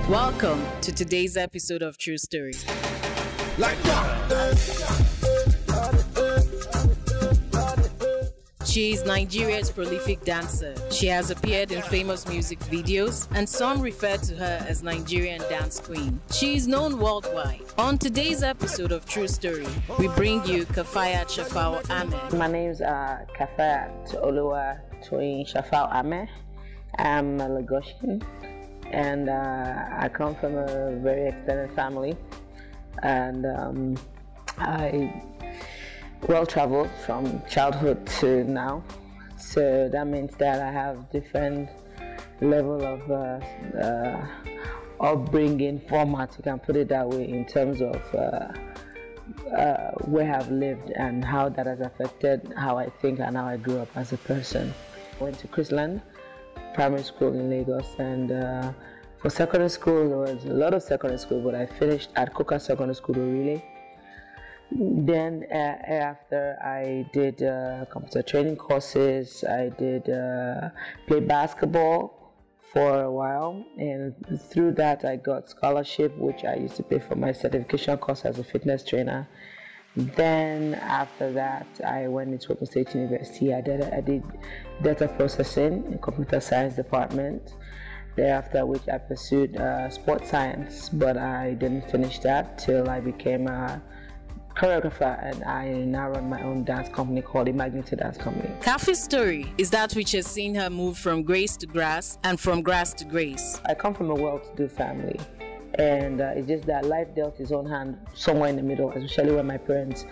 Welcome to today's episode of True Story. She is Nigeria's prolific dancer. She has appeared in famous music videos, and some refer to her as Nigerian dance queen. She is known worldwide. On today's episode of True Story, we bring you Kaffy Ahmed. My name is Kaffy Ahmed. I'm a Lagosian, and I come from a very extended family, and I well-traveled from childhood to now, so that means that I have different level of upbringing format, you can put it that way, in terms of where I've lived and how that has affected how I think and how I grew up as a person. I went to Chrisland Primary School in Lagos, and for secondary school there was a lot of secondary school, but I finished at Coca Secondary School really. Then after I did computer training courses, I did play basketball for a while, and through that I got scholarship, which I used to pay for my certification course as a fitness trainer. Then after that I went into Open State University. I did data processing in computer science department. Thereafter which I pursued sports science, but I didn't finish that till I became a choreographer, and I now run my own dance company called the Magnetic Dance Company. Kaffy's story is that which has seen her move from grace to grass and from grass to grace. I come from a well-to-do family, and it's just that life dealt its own hand somewhere in the middle, especially when my parents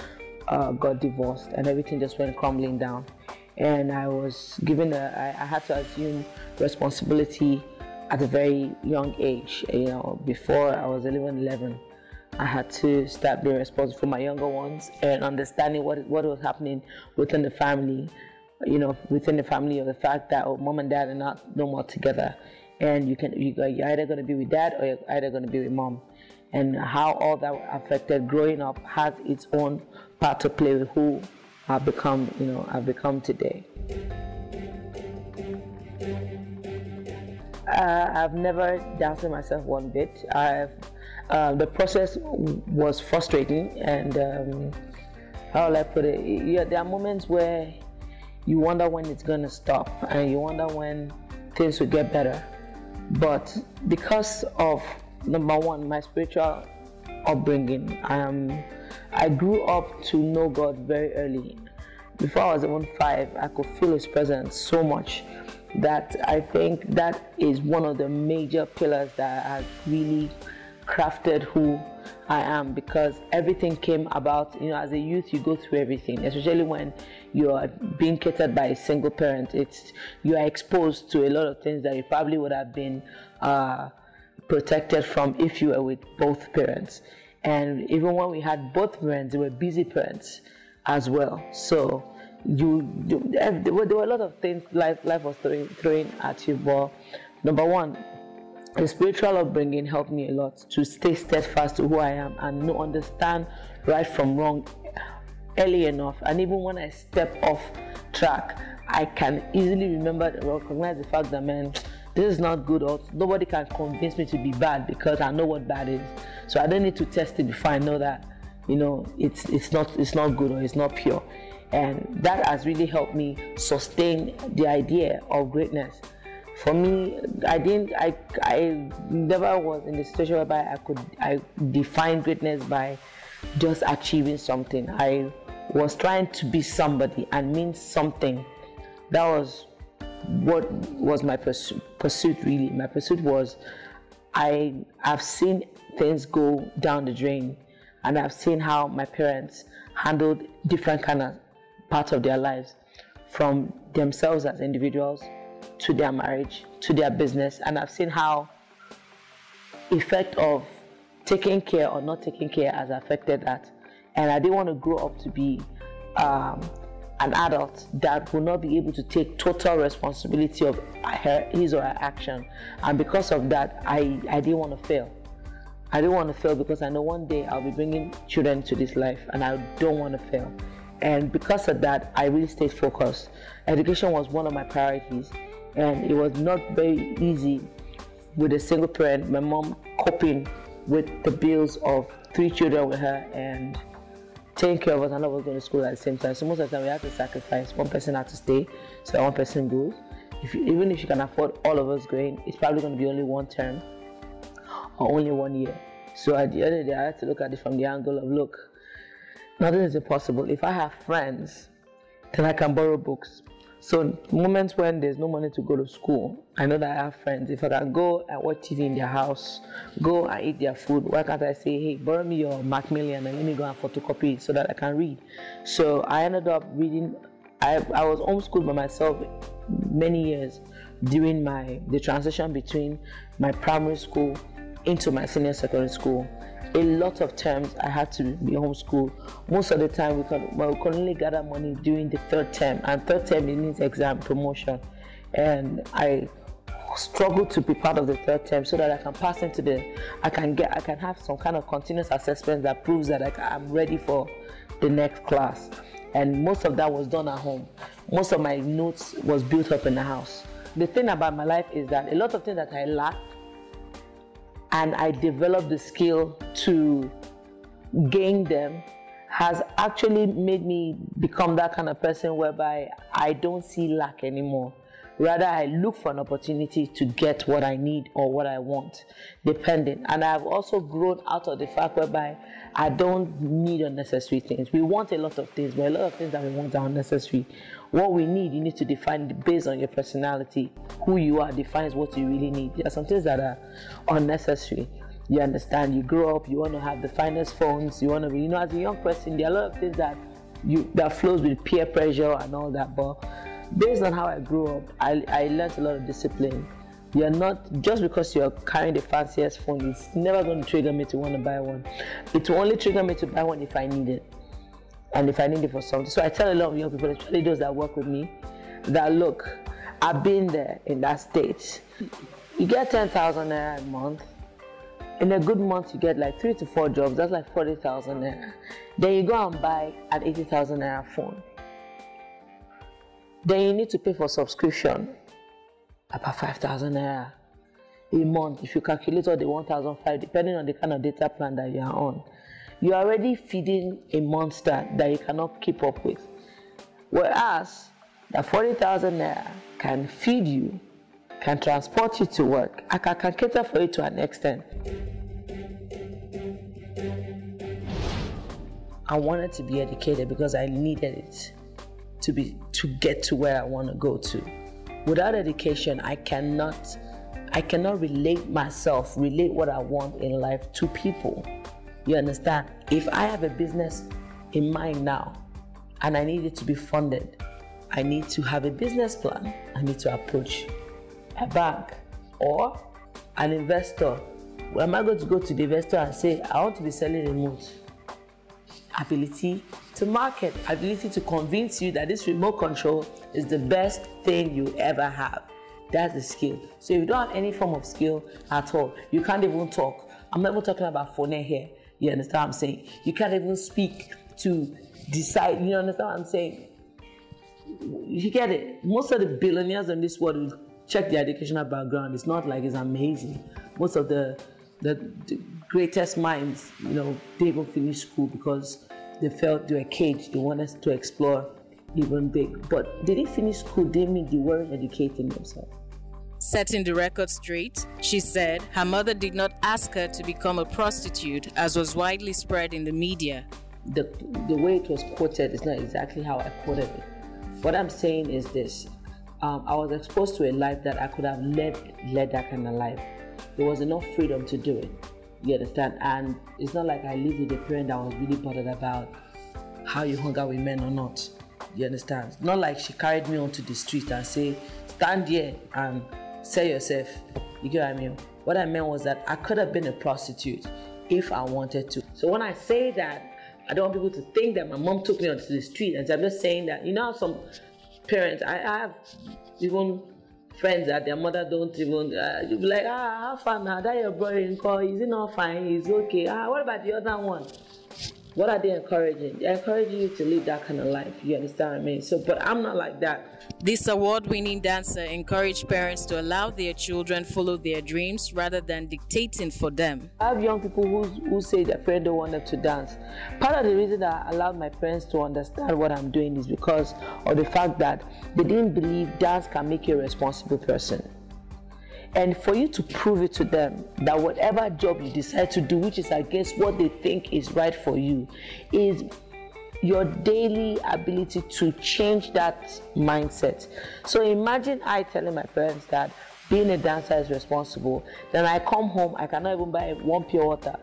got divorced and everything just went crumbling down. And I was given I had to assume responsibility at a very young age. You know, before I was 11. I had to start being responsible for my younger ones and understanding what was happening within the family, you know, within the family, of the fact that mom and dad are not no more together, and you're either going to be with dad or you're either going to be with mom, and how all that affected growing up has its own part to play with who I've become today. I've never doubted myself one bit. The process was frustrating, and how will I put it? Yeah, there are moments where you wonder when it's going to stop, and you wonder when things will get better. But because of, number one, my spiritual upbringing, I grew up to know God very early. Before I was even 5, I could feel His presence so much that I think that is one of the major pillars that has really crafted who I am, because everything came about, you know, as a youth you go through everything, especially when you are being catered by a single parent. You are exposed to a lot of things that you probably would have been protected from if you were with both parents. And even when we had both parents, they were busy parents as well, so there were a lot of things life was throwing at you. But number one, the spiritual upbringing helped me a lot to stay steadfast to who I am and understand right from wrong early enough. And even when I step off track, I can easily recognize the fact that, man, this is not good, or nobody can convince me to be bad, because I know what bad is. So I don't need to test it before I know that, you know, it's not good or it's not pure. And that has really helped me sustain the idea of greatness. For me, I never was in the situation whereby I define greatness by just achieving something. I was trying to be somebody and mean something. That was what was my pursuit really. My pursuit was, I've seen things go down the drain, and I've seen how my parents handled different kind of parts of their lives, from themselves as individuals to their marriage to their business, and I've seen how effect of taking care or not taking care has affected that. And I didn't want to grow up to be an adult that will not be able to take total responsibility of his or her action, and because of that I didn't want to fail. I didn't want to fail because I know one day I'll be bringing children to this life, and I don't want to fail. And because of that, I really stayed focused. Education was one of my priorities, and it was not very easy with a single parent, my mom coping with the bills of 3 children with her and taking care of us, and I was going to school at the same time. So most of the time we had to sacrifice. One person had to stay, so one person goes. Even if you can afford all of us going, it's probably going to be only one term or only 1 year. So at the end of the day, I had to look at it from the angle of, look, nothing is impossible. If I have friends, then I can borrow books. So moments when there's no money to go to school, I know that I have friends. If I can go and watch TV in their house, go and eat their food, why can't I say, hey, borrow me your Macmillan and let me go and photocopy it so that I can read? So I ended up reading. I was homeschooled by myself many years during the transition between my primary school into my senior secondary school. A lot of terms I had to be homeschooled. Most of the time we could only gather money during the 3rd term, and 3rd term means exam promotion. And I struggled to be part of the 3rd term so that I can pass into I can have some kind of continuous assessment that proves that I'm ready for the next class. And most of that was done at home. Most of my notes was built up in the house. The thing about my life is that a lot of things that I lacked, and I developed the skill to gain them, has actually made me become that kind of person whereby I don't see lack anymore. Rather, I look for an opportunity to get what I need or what I want, depending. And I've also grown out of the fact whereby I don't need unnecessary things. We want a lot of things, but a lot of things that we want are unnecessary. What we need, you need to define based on your personality. Who you are defines what you really need. There are some things that are unnecessary. You understand, you grow up, you want to have the finest phones, you want to be, as a young person, there are a lot of things that flows with peer pressure and all that, but based on how I grew up, I learned a lot of discipline. You're not, just because you're carrying the fanciest phone, it's never going to trigger me to want to buy one. It will only trigger me to buy one if I need it, and if I need it for something. So I tell a lot of young people, especially those that work with me, that look, I've been there in that state. You get 10,000 naira a month. In a good month, you get like 3 to 4 jobs. That's like 40,000 naira. Then you go and buy an 80,000 naira phone. Then you need to pay for subscription, about 5,000 naira a month. If you calculate all the 1,500, depending on the kind of data plan that you are on, you are already feeding a monster that you cannot keep up with. Whereas that 40,000 naira can feed you, can transport you to work, I can cater for you to an extent. I wanted to be educated because I needed it to get to where I want to go to. Without education, I cannot relate what I want in life to people. You understand? If I have a business in mind now and I need it to be funded, I need to have a business plan. I need to approach a bank or an investor. Well, am I going to go to the investor and say, I want to be selling remote? Ability to market, ability to convince you that this remote control is the best thing you ever have. That's the skill. So if you don't have any form of skill at all, you can't even talk. I'm not even talking about phone here. You understand what I'm saying? You can't even speak to decide. You understand what I'm saying? You get it? Most of the billionaires in this world will check their educational background. It's not like it's amazing. Most of the greatest minds, they even finish school because they felt they were caged. They wanted to explore even big. But did they finish school? They mean they weren't educating themselves. Setting the record straight, she said her mother did not ask her to become a prostitute, as was widely spread in the media. The way it was quoted is not exactly how I quoted it. What I'm saying is this. I was exposed to a life that I could have led that kind of life. There was enough freedom to do it. You understand? And it's not like I lived with a parent that was really bothered about how you hung out with men or not. You understand? It's not like she carried me onto the street and say, stand here and sell yourself. You get what I mean? What I meant was that I could have been a prostitute if I wanted to. So when I say that, I don't want people to think that my mom took me onto the street. And so I'm just saying that, some parents, I have even friends that their mother don't even, you'll be like, how far now? That your brother in call, is he not fine? He's okay. What about the other one? What are they encouraging? They're encouraging you to live that kind of life. You understand what I mean? So, but I'm not like that. This award-winning dancer encouraged parents to allow their children follow their dreams rather than dictating for them. I have young people who say their parents don't want them to dance. Part of the reason that I allowed my parents to understand what I'm doing is because of the fact that they didn't believe dance can make you a responsible person. And for you to prove it to them that whatever job you decide to do, which is against what they think is right for you, is your daily ability to change that mindset. So imagine I telling my parents that being a dancer is responsible. Then I come home, I cannot even buy one pure water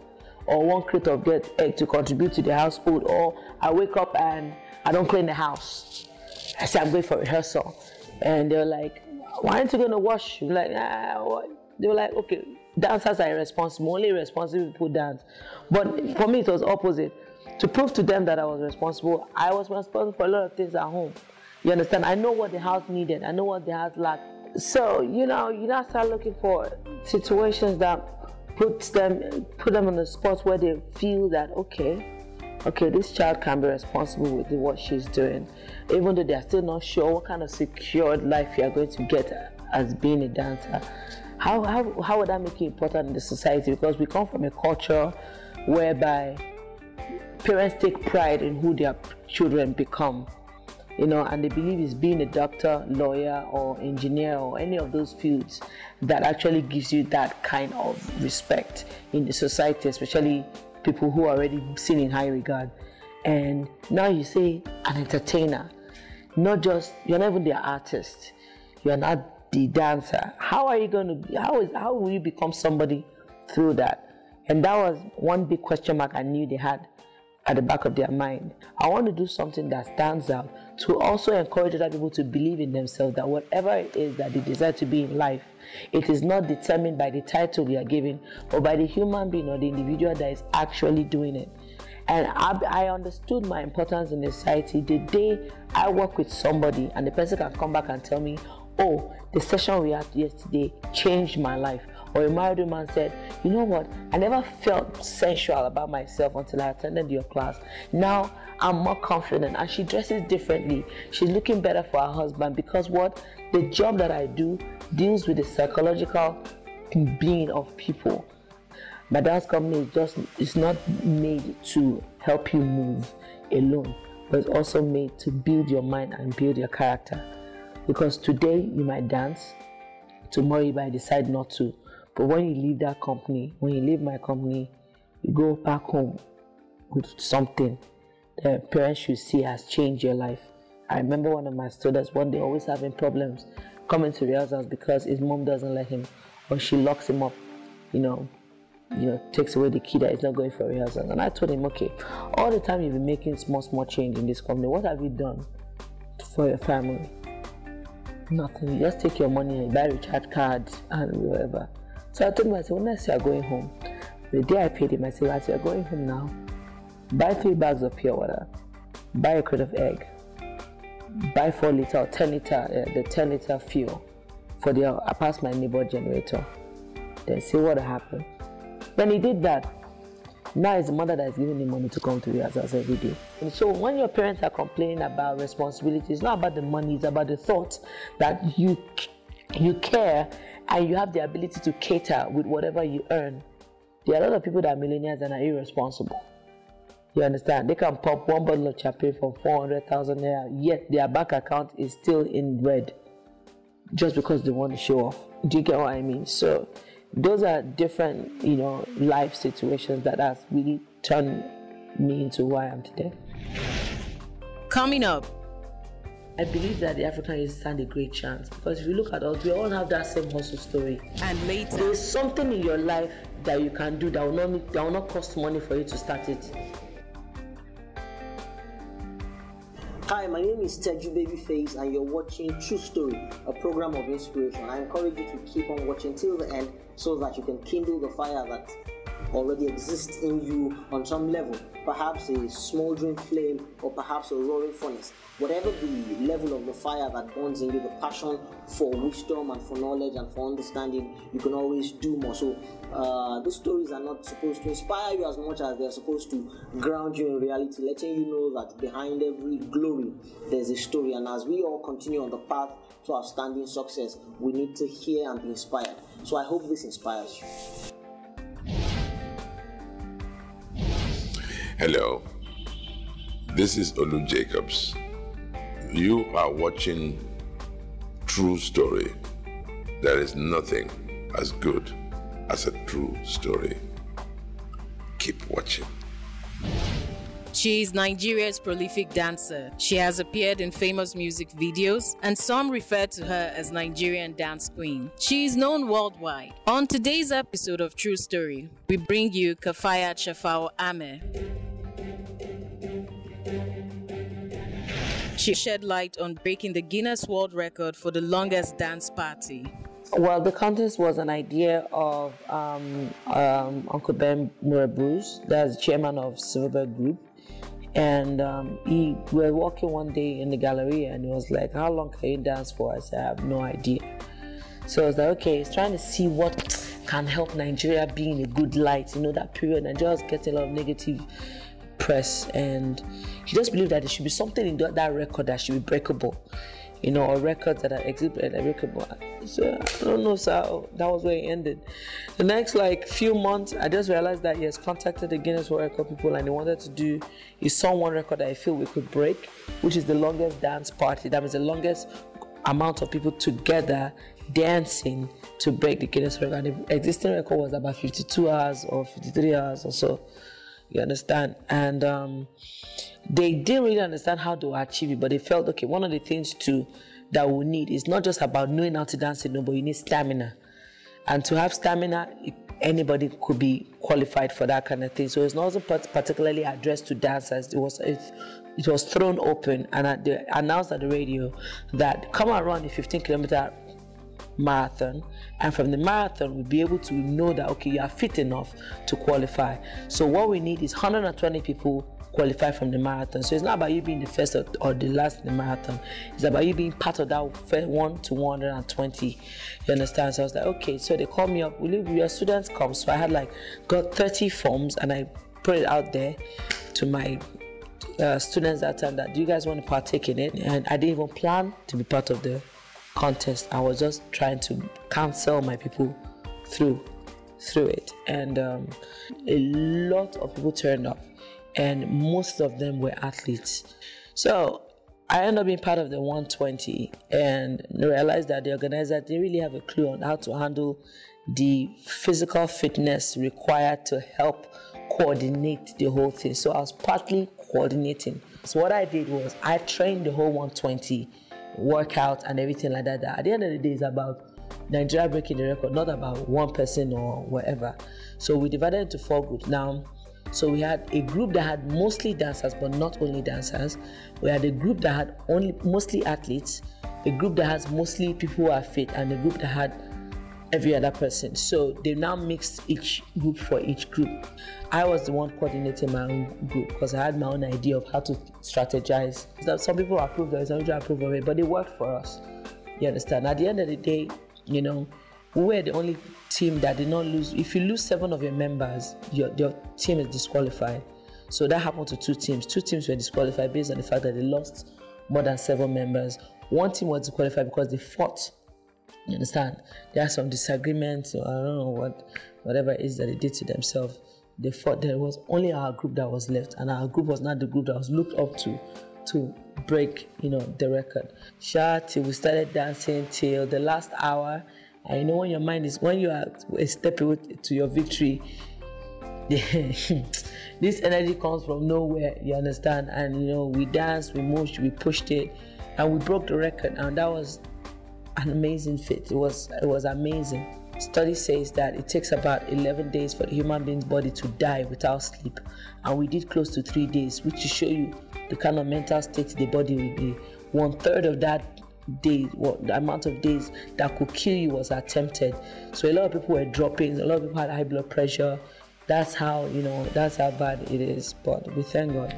or one crate of dead egg to contribute to the household, or I wake up and I don't clean the house. I say I'm going for rehearsal. And they're like, why aren't you going to wash? Like, they were like, okay, dancers are irresponsible. Only responsible people dance. But for me, it was opposite. To prove to them that I was responsible, I was responsible for a lot of things at home. You understand? I know what the house needed. I know what the house lacked. So, you now start looking for situations that put them on the spot where they feel that, okay, this child can be responsible with what she's doing, even though they are still not sure what kind of secured life you are going to get as being a dancer. How would that make you important in the society? Because we come from a culture whereby parents take pride in who their children become, and they believe it's being a doctor, lawyer, or engineer, or any of those fields that actually gives you that kind of respect in the society, especially people who are already seen in high regard. And now you say an entertainer, you're not even the artist, you're not the dancer. How will you become somebody through that? And that was one big question mark I knew they had at the back of their mind. I want to do something that stands out to also encourage other people to believe in themselves, that whatever it is that they desire to be in life, it is not determined by the title we are given, but by the human being or the individual that is actually doing it. And I understood my importance in the society the day I work with somebody and the person can come back and tell me, oh, the session we had yesterday changed my life. Or a married woman said, you know what, I never felt sensual about myself until I attended your class. Now I'm more confident, and she dresses differently. She's looking better for her husband because what? The job that I do deals with the psychological being of people. My dance company is not made to help you move alone, but it's also made to build your mind and build your character. Because today you might dance, tomorrow you might decide not to. But when you leave that company, when you leave my company, you go back home with something that parents should see has changed your life. I remember one of my students one day always having problems coming to rehearsals because his mom doesn't let him, or she locks him up, takes away the key that is not going for rehearsals. And I told him, okay, all the time you've been making small change in this company, what have you done for your family? Nothing. You just take your money and buy recharge cards and whatever. So I told him, I said, when next you are going home, the day I paid him, I said, as you are going home now, buy 3 bags of pure water, buy a crate of egg, buy 4 liter or 10 liter, the 10 liter fuel for the past my neighbor generator. Then see what happened. Then he did that. Now it's the mother that is giving him money to come to rehearsals every day. And so when your parents are complaining about responsibility, it's not about the money, it's about the thought that you care and you have the ability to cater with whatever you earn. There are a lot of people that are millionaires and are irresponsible. You understand? They can pop one bottle of champagne for 400,000 naira, yet their bank account is still in red just because they want to show off. Do you get what I mean? So those are different, life situations that has really turned me into who I am today. Coming up, I believe that the African youth stand a great chance, because if you look at us, we all have that same hustle story. And later, there's something in your life that you can do that will not cost money for you to start it. Hi, my name is Teju Babyface and you're watching True Story, a program of inspiration. I encourage you to keep on watching till the end so that you can kindle the fire that already exists in you on some level, perhaps a smoldering flame or perhaps a roaring furnace. Whatever the level of the fire that burns in you, the passion for wisdom and for knowledge and for understanding, you can always do more. So these stories are not supposed to inspire you as much as they're supposed to ground you in reality, letting you know that behind every glory there's a story. And as we all continue on the path to outstanding success, we need to hear and be inspired. So I hope this inspires you. Hello, this is Olu Jacobs. You are watching True Story. There is nothing as good as a true story. Keep watching. She is Nigeria's prolific dancer. She has appeared in famous music videos, and some refer to her as Nigerian dance queen. She is known worldwide. On today's episode of True Story, we bring you Kaffy Ame. She shed light on breaking the Guinness World Record for the longest dance party. Well, the contest was an idea of Uncle Ben Murabus, that's the chairman of Silverberg Group. And we were walking one day in the gallery and he was like, how long can you dance for? I said, I have no idea. So I was like, okay, he's trying to see what can help Nigeria be in a good light. You know, that period, Nigeria was getting a lot of negative press, and he just believed that there should be something in that record that should be breakable, you know, or records that are exhibited are breakable. So I don't know, so that was where it ended. The next few months, I just realized that he has contacted the Guinness World Record people and they wanted to do, he saw one record that I feel we could break, which is the longest dance party. That means the longest amount of people together dancing to break the Guinness record. And the existing record was about 52 hours or 53 hours or so. You understand? And they didn't really understand how to achieve it, but they felt, okay, one of the things too that we need is not just about knowing how to dance, but you need stamina. And to have stamina, anybody could be qualified for that kind of thing. So it's not particularly addressed to dancers. It was thrown open, and they announced at the radio that come and run a 15-kilometer marathon, and from the marathon we'll be able to know that, okay, you are fit enough to qualify. So what we need is 120 people qualify from the marathon. So it's not about you being the first or the last in the marathon. It's about you being part of that 1 to 120. You understand? So I was like, okay. So they called me up, will your students come? So I had got 30 forms and I put it out there to my students that time that, do you guys want to partake in it? And I didn't even plan to be part of the contest. I was just trying to counsel my people through it, and a lot of people turned up, and most of them were athletes. So I ended up being part of the 120 and realized that the organizer didn't really have a clue on how to handle the physical fitness required to help coordinate the whole thing. So I was partly coordinating. So what I did was I trained the whole 120 workout and everything like that. At the end of the day, it's about Nigeria breaking the record, not about one person or whatever. So we divided into 4 groups now. So we had a group that had mostly dancers, but not only dancers. We had a group that had mostly athletes, a group that has mostly people who are fit, and a group that had every other person. So they now mixed each group for each group. I was the one coordinating my own group because I had my own idea of how to strategize. Some people approved of it, some people approved of it, but it worked for us. You understand? At the end of the day, you know, we were the only team that did not lose. If you lose 7 of your members, your team is disqualified. So that happened to 2 teams. 2 teams were disqualified based on the fact that they lost more than 7 members. 1 team was disqualified because they fought. You understand? There are some disagreements, or I don't know whatever it is that they did to themselves. They fought. There was only our group that was left, and our group was not the group that was looked up to break, the record. Till we started dancing till the last hour. And you know, when you are a step away to your victory, this energy comes from nowhere. You understand? And we danced, we moved, we pushed it, and we broke the record. And that was an amazing feat. It was amazing. Study says that it takes about 11 days for the human being's body to die without sleep, and we did close to 3 days, which to show you the kind of mental state the body will be. 1/3 of that day, the amount of days that could kill you was attempted. So a lot of people were dropping, a lot of people had high blood pressure, That's how, that's how bad it is. But we thank God.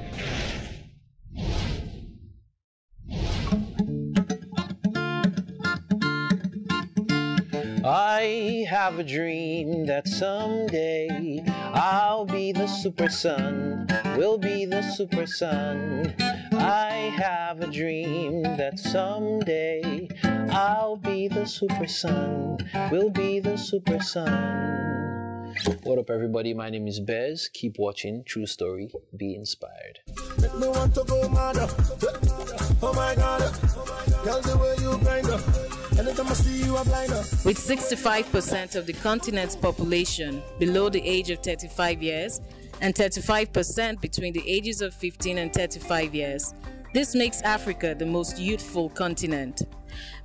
I have a dream that someday I'll be the super sun, will be the super sun. I have a dream that someday I'll be the super sun, will be the super sun. What up, everybody? My name is Bez. Keep watching True Story. Be inspired. Make me want to go mad. Oh my God, tell the way you grind up. Anytime I see you, I'm blind. With 65% of the continent's population below the age of 35 years and 35% between the ages of 15 and 35 years, this makes Africa the most youthful continent.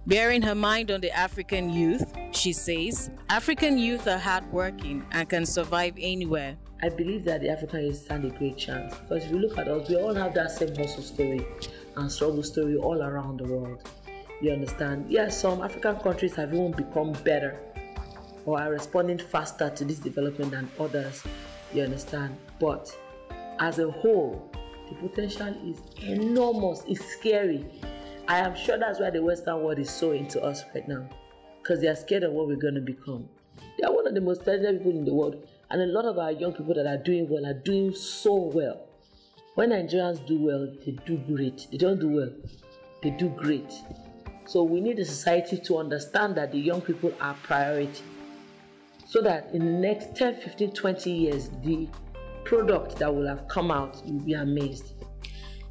Bearing her mind on the African youth, she says, African youth are hardworking and can survive anywhere. I believe that the African youth stand a great chance, because if you look at us, we all have that same hustle story and struggle story all around the world. You understand? Yes, some African countries have even become better or are responding faster to this development than others. You understand? But as a whole, the potential is enormous. It's scary. I am sure that's why the Western world is so into us right now, because they are scared of what we're going to become. They are one of the most talented people in the world, and a lot of our young people that are doing well are doing so well. When Nigerians do well, they do great. They don't do well, they do great. So we need the society to understand that the young people are priority, so that in the next 10, 15, 20 years, the product that will have come out, you'll be amazed.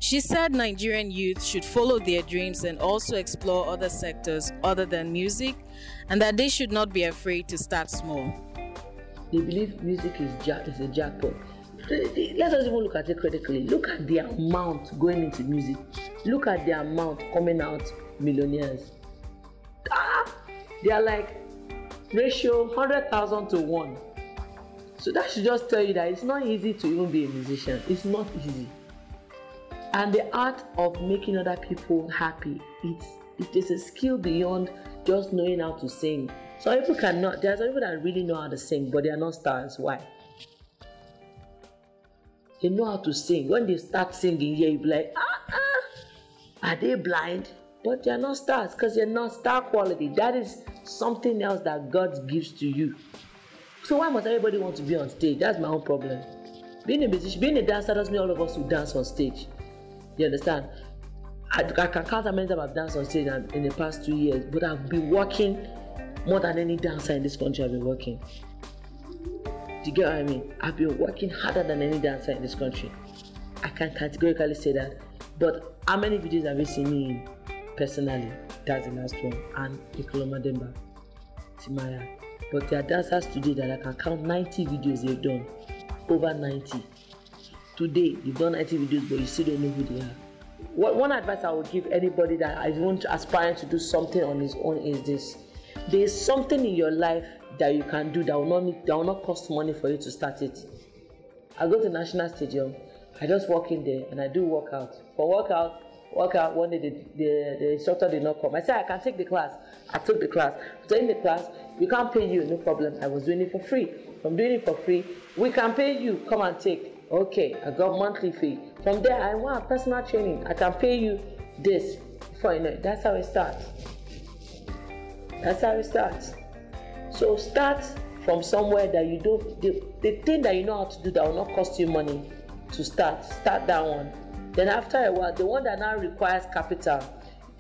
She said Nigerian youth should follow their dreams and also explore other sectors other than music, and that they should not be afraid to start small. They believe music is a jackpot. Let us even look at it critically. Look at the amount going into music. Look at the amount coming out millionaires. They are like ratio 100,000 to 1. So that should just tell you that it's not easy to even be a musician. It's not easy. And the art of making other people happy, it is a skill beyond just knowing how to sing. Some people cannot. There are some people that really know how to sing, but they are not stars. Why? They know how to sing. When they start singing here, you'll be like, are they blind? But they're not stars, because they're not star quality. That is something else that God gives to you. So why must everybody want to be on stage? That's my own problem. Being a musician, being a dancer doesn't mean all of us will dance on stage. You understand? I can count how many times I've danced on stage in the past 2 years, but I've been working more than any dancer in this country. I've been working. Do you get what I mean? I've been working harder than any dancer in this country. I can categorically say that. But how many videos have you seen me in personally? That's the last one. And Ikoloma Demba, Timaya. But there are dancers today that I can count 90 videos they've done. Over 90. Today, they've done 90 videos, but you still don't know who they are. One advice I would give anybody that is aspiring to do something on his own is this. There is something in your life that you can do that will not cost money for you to start it. I go to National Stadium, I just walk in there and I do workout. For workout, one day the instructor did not come. I said, I can take the class. I took the class. So in the class, we can't pay you, no problem. I was doing it for free. From doing it for free, we can pay you, come and take. Okay, I got monthly fee. From there, I want personal training. I can pay you this. Before you know it, that's how it starts. That's how it starts. So start from somewhere that you don't, the thing that you know how to do that will not cost you money to start that one. Then after a while, the one that now requires capital,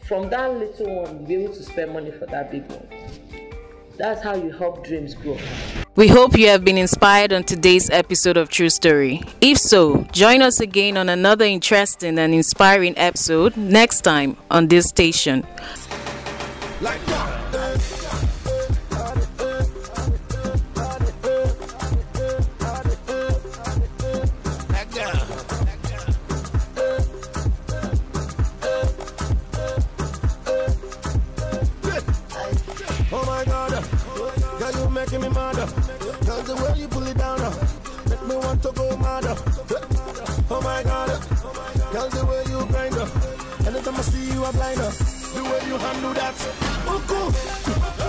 from that little one, you'll be able to spend money for that big one. That's how you help dreams grow. We hope you have been inspired on today's episode of True Story. If so, join us again on another interesting and inspiring episode next time on this station. Like that. Oh my God, girl, you making me mad. Girl, the way you pull it down, make me want to go mad. Oh my God, girl, the way you grind. Anytime I see you, I'm blind. The way you handle that, oh cool.